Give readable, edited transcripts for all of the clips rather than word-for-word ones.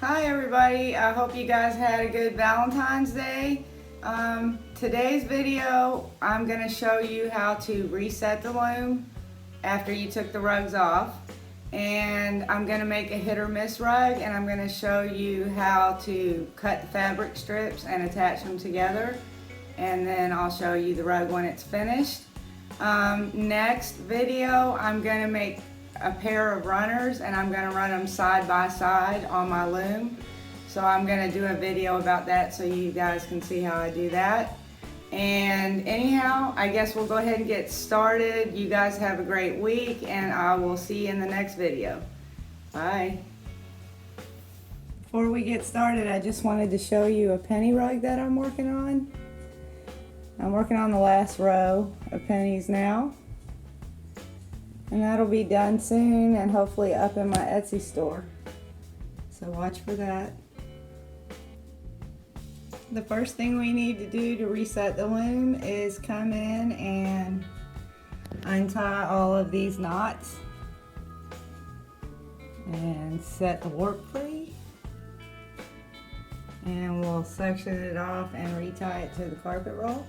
Hi everybody, I hope you guys had a good Valentine's Day. Today's video, I'm going to show you how to reset the loom after you took the rugs off. And I'm going to make a hit or miss rug, and I'm going to show you how to cut the fabric strips and attach them together. And then I'll show you the rug when it's finished. Next video, I'm going to make a pair of runners, and I'm going to run them side by side on my loom. So I'm going to do a video about that so you guys can see how I do that. And anyhow, I guess we'll go ahead and get started. You guys have a great week, and I will see you in the next video. Bye. Before we get started, I just wanted to show you a penny rug that I'm working on. I'm working on the last row of pennies now. And that'll be done soon and hopefully up in my Etsy store. So watch for that. The first thing we need to do to reset the loom is come in and untie all of these knots and set the warp free. And we'll section it off and retie it to the carpet roll.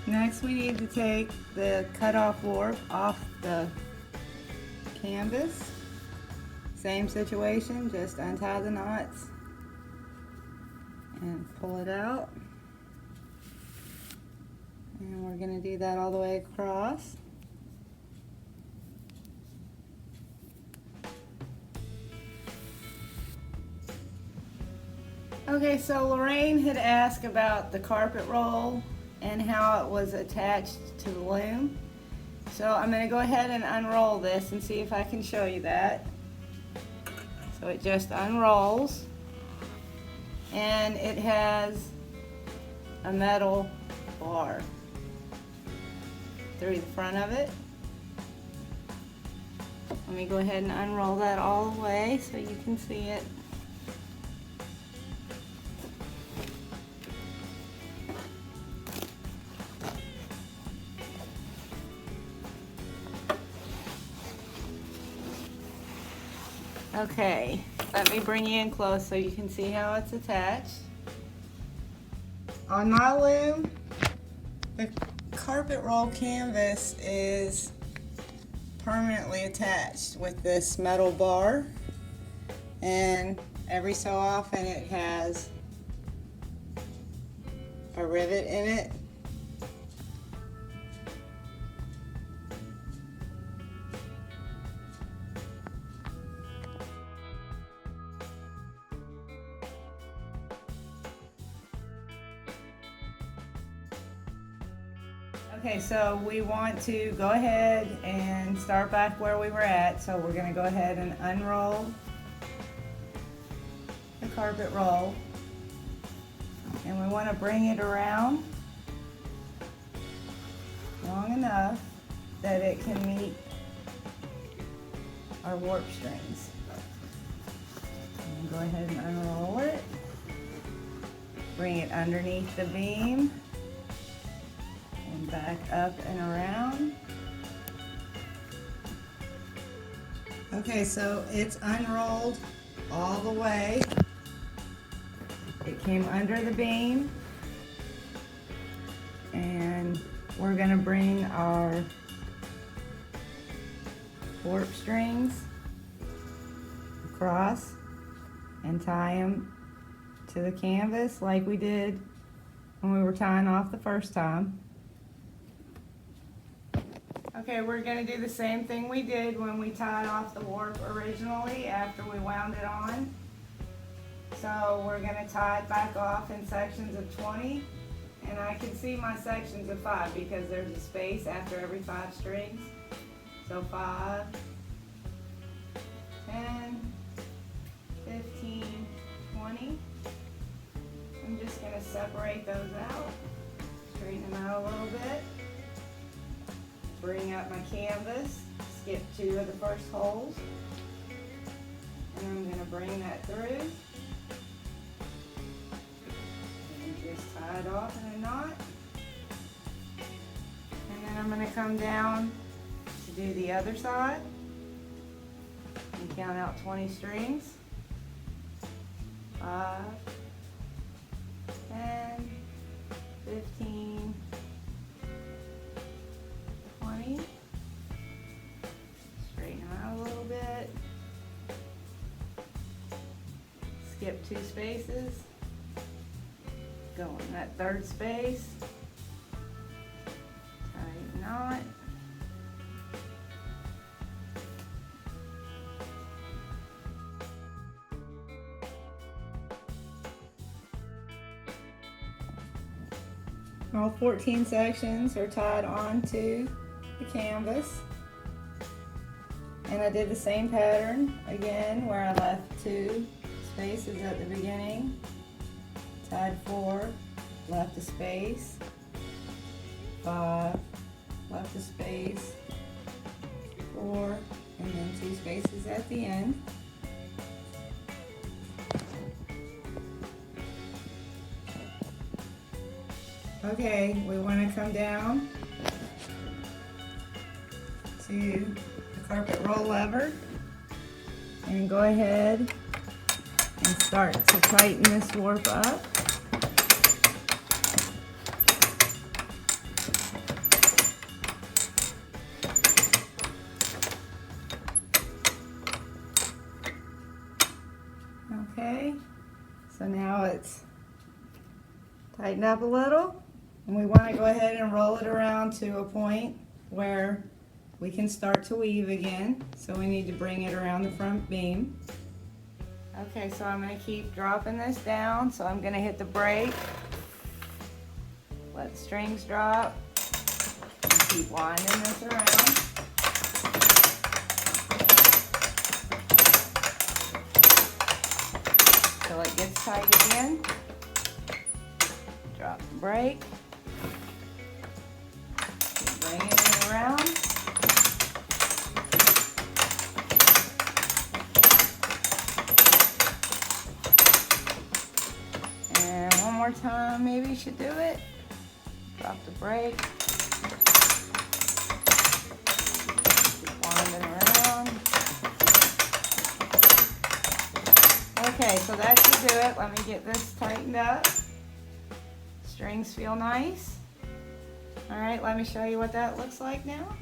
Next we need to take the cut-off warp off the canvas. Same situation, just untie the knots and pull it out. And we're going to do that all the way across. Okay, so Lorraine had asked about the carpet roll and how it was attached to the loom. So I'm going to go ahead and unroll this and see if I can show you that. So it just unrolls, and it has a metal bar through the front of it. Let me go ahead and unroll that all the way so you can see it. Okay, let me bring you in close so you can see how it's attached. On my loom, the carpet roll canvas is permanently attached with this metal bar, and every so often it has a rivet in it. Okay, so we want to go ahead and start back where we were at. So we're going to go ahead and unroll the carpet roll. And we want to bring it around long enough that it can meet our warp strings. And go ahead and unroll it. Bring it underneath the beam. Back up and around. Okay, so it's unrolled all the way. It came under the beam, and we're going to bring our warp strings across and tie them to the canvas like we did when we were tying off the first time. Okay, we're going to do the same thing we did when we tied off the warp originally after we wound it on. So we're going to tie it back off in sections of 20. And I can see my sections of 5 because there's a space after every 5 strings. So 5, 10, 15, 20. I'm just going to separate those out, straighten them out a little bit, bring up my canvas, skip 2 of the first holes, and I'm going to bring that through and just tie it off in a knot. And then I'm going to come down to do the other side and count out 20 strings. 5, 10, 15, 20. Straighten them out a little bit. Skip 2 spaces. Go in that 3rd space. Tighten knot. All 14 sections are tied onto the canvas. And I did the same pattern again where I left 2 spaces at the beginning, tied 4, left a space, 5, left a space, 4, and then 2 spaces at the end. Okay, we want to come down to the carpet roll lever and go ahead and start to tighten this warp up. Okay, so now it's tightened up a little. And we want to go ahead and roll it around to a point where we can start to weave again. So we need to bring it around the front beam. Okay, so I'm going to keep dropping this down. So I'm going to hit the brake, let the strings drop, and keep winding this around. Till it gets tight again. Drop the brake. Bringing it around. And one more time, maybe you should do it. Drop the brake. Keep winding around. Okay, so that should do it. Let me get this tightened up. Strings feel nice. All right, let me show you what that looks like now.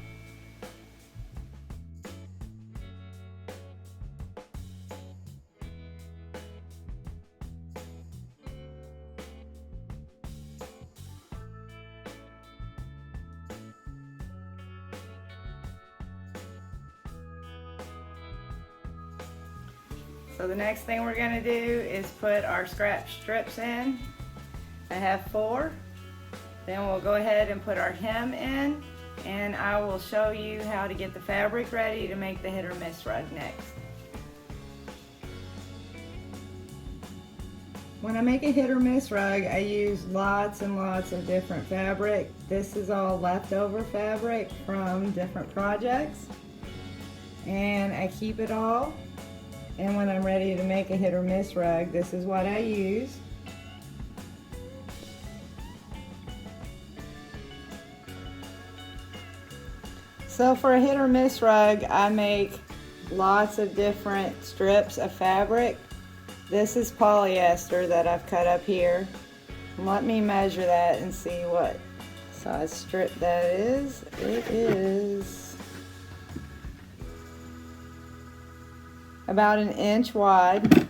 So the next thing we're going to do is put our scrap strips in. I have 4. Then we'll go ahead and put our hem in, and I will show you how to get the fabric ready to make the hit or miss rug next. When I make a hit or miss rug, I use lots and lots of different fabric. This is all leftover fabric from different projects, and I keep it all. And when I'm ready to make a hit or miss rug, this is what I use. So for a hit or miss rug, I make lots of different strips of fabric. This is polyester that I've cut up here. Let me measure that and see what size strip that is. It is about 1 inch wide.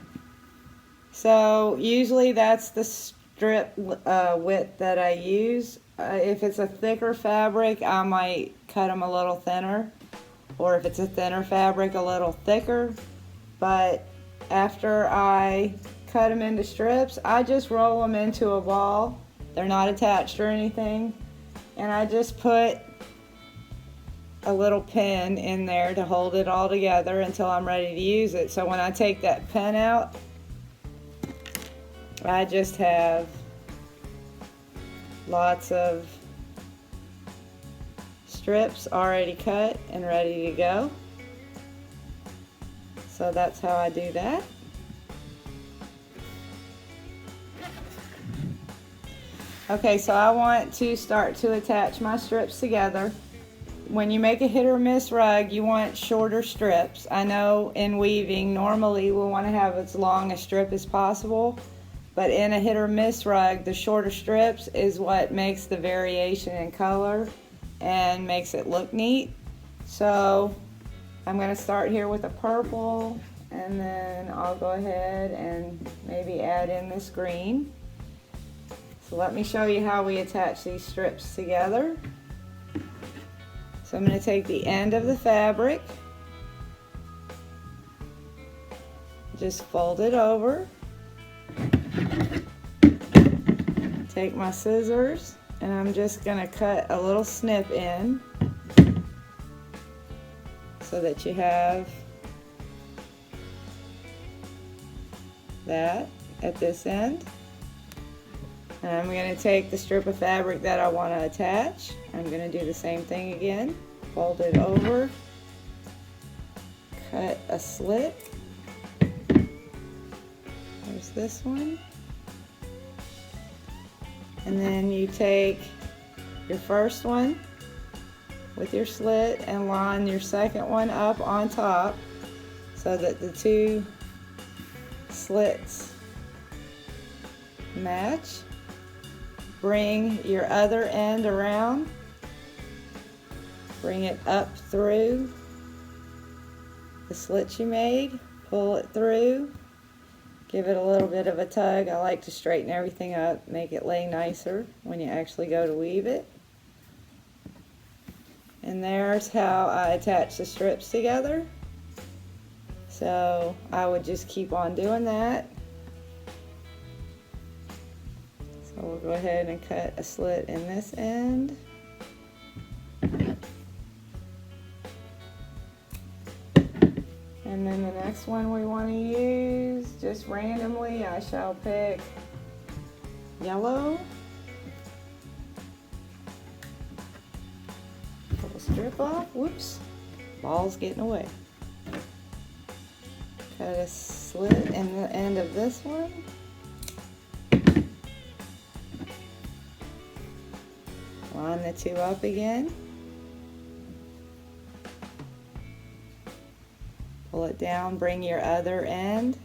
So usually that's the strip width that I use. If it's a thicker fabric, I might cut them a little thinner, or if it's a thinner fabric, a little thicker. But after I cut them into strips, I just roll them into a ball. They're not attached or anything. And I just put a little pin in there to hold it all together until I'm ready to use it. So when I take that pin out, I just have lots of strips already cut and ready to go. So that's how I do that. Okay, so I want to start to attach my strips together. When you make a hit or miss rug, you want shorter strips. I know in weaving, normally we'll want to have as long a strip as possible, but in a hit or miss rug, the shorter strips is what makes the variation in color and makes it look neat. So I'm going to start here with a purple, and then I'll go ahead and maybe add in this green. So let me show you how we attach these strips together. So I'm going to take the end of the fabric, just fold it over, take my scissors, and I'm just going to cut a little snip in so that you have that at this end. And I'm going to take the strip of fabric that I want to attach. I'm going to do the same thing again. Fold it over, cut a slit. There's this one. And then you take your first one with your slit and line your second one up on top so that the two slits match. Bring your other end around, bring it up through the slit you made, pull it through, give it a little bit of a tug. I like to straighten everything up, make it lay nicer when you actually go to weave it. And there's how I attach the strips together. So I would just keep on doing that. So we'll go ahead and cut a slit in this end. And then the next one we want to use, just randomly, I shall pick yellow. Pull the strip off. Whoops, ball's getting away. Cut a slit in the end of this one. Line the two up again. Pull it down, bring your other end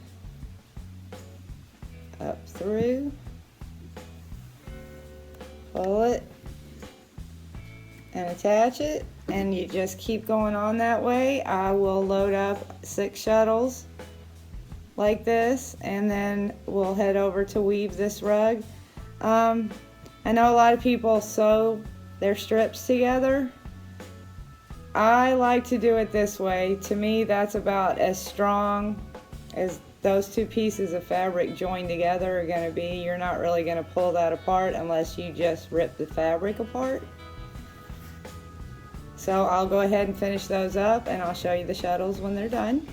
up through. Pull it and attach it, and you just keep going on that way. I will load up 6 shuttles like this, and then we'll head over to weave this rug. I know a lot of people sew their strips together. I like to do it this way. To me, that's about as strong as those two pieces of fabric joined together are going to be. You're not really going to pull that apart unless you just rip the fabric apart. So I'll go ahead and finish those up, and I'll show you the shuttles when they're done.